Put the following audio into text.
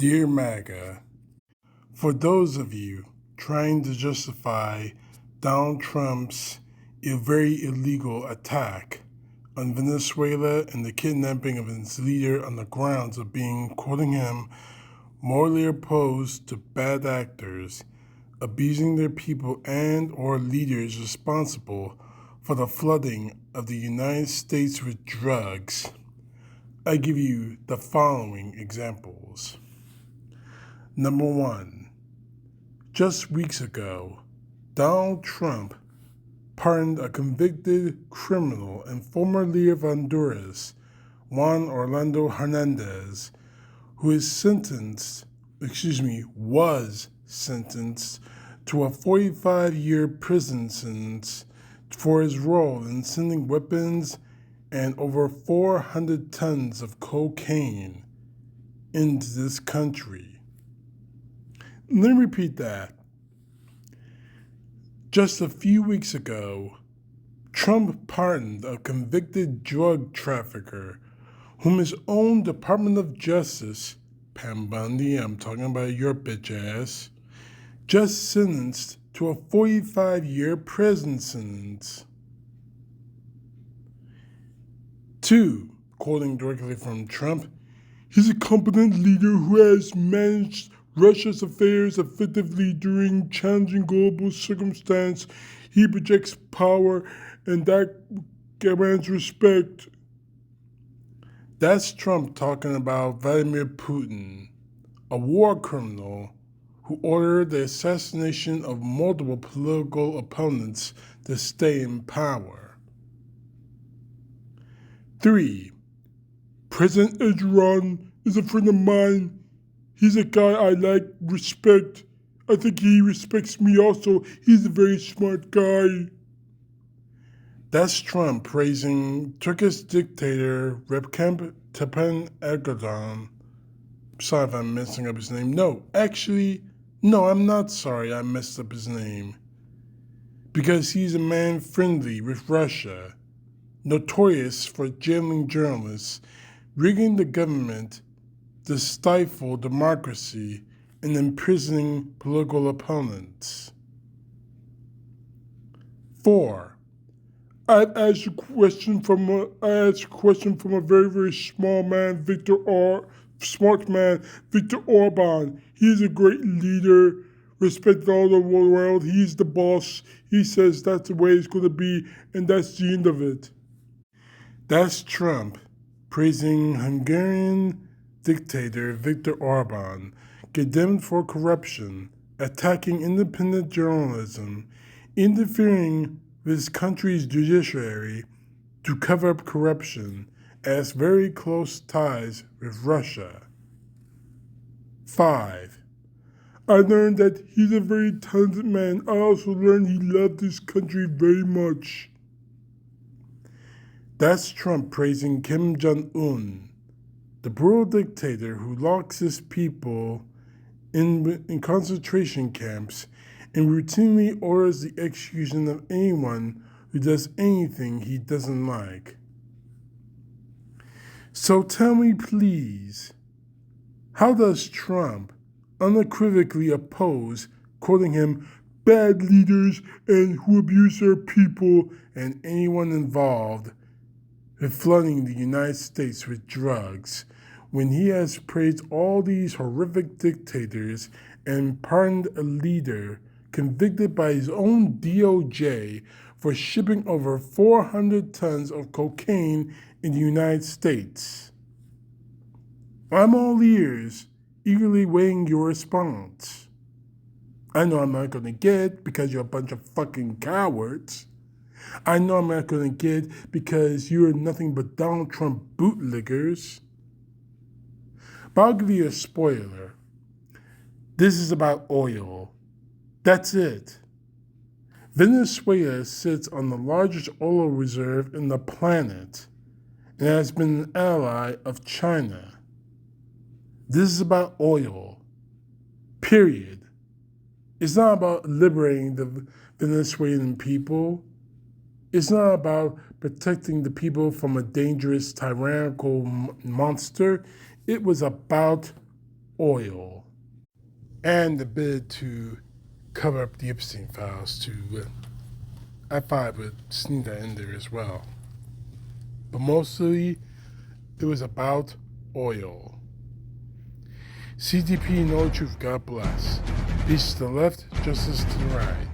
Dear MAGA, for those of you trying to justify Donald Trump's very illegal attack on Venezuela and the kidnapping of its leader on the grounds of quoting him, morally opposed to bad actors, abusing their people and or leaders responsible for the flooding of the United States with drugs, I give you the following examples. Number 1. Just weeks ago, Donald Trump pardoned a convicted criminal and former leader of Honduras, Juan Orlando Hernandez, who was sentenced to a 45-year prison sentence for his role in sending weapons and over 400 tons of cocaine into this country. Let me repeat that. Just a few weeks ago, Trump pardoned a convicted drug trafficker whom his own Department of Justice, Pam Bundy, I'm talking about your bitch ass, just sentenced to a 45-year prison sentence. 2, quoting directly from Trump, he's a competent leader who has managed Russia's affairs effectively during challenging global circumstances. He projects power, and that commands respect. That's Trump talking about Vladimir Putin, a war criminal who ordered the assassination of multiple political opponents to stay in power. 3. President Erdogan is a friend of mine. He's a guy I like, respect. I think he respects me also. He's a very smart guy. That's Trump praising Turkish dictator Recep Tayyip Erdogan. Sorry if I'm messing up his name. No, I'm not sorry I messed up his name. Because he's a man friendly with Russia, notorious for jailing journalists, rigging the government to stifle democracy and imprisoning political opponents. 4. I asked a question from a very, very smart man, Viktor Orban. He's a great leader, respected all over the world. He's the boss. He says that's the way it's going to be, and that's the end of it. That's Trump praising Hungarian dictator Viktor Orban, condemned for corruption, attacking independent journalism, interfering with his country's judiciary to cover up corruption, has very close ties with Russia. 5. I learned that he's a very talented man. I also learned he loved his country very much. That's Trump praising Kim Jong-un, the brutal dictator who locks his people in concentration camps and routinely orders the execution of anyone who does anything he doesn't like. So tell me, please, how does Trump unequivocally oppose, quoting him, bad leaders and who abuse their people and anyone involved with flooding the United States with drugs, when he has praised all these horrific dictators and pardoned a leader convicted by his own DOJ for shipping over 400 tons of cocaine in the United States? I'm all ears, eagerly waiting your response. I know I'm not going to get because you're a bunch of fucking cowards. I know I'm not going to get because you're nothing but Donald Trump bootlickers. But I'll give you a spoiler. This is about oil. That's it. Venezuela sits on the largest oil reserve in the planet and has been an ally of China. This is about oil. Period. It's not about liberating the Venezuelan people. It's not about protecting the people from a dangerous, tyrannical monster. It was about oil, and the bid to cover up the Epstein files too. I thought I would sneak that in there as well. But mostly, it was about oil. CTP, know the truth. God bless. Peace to the left, justice to the right.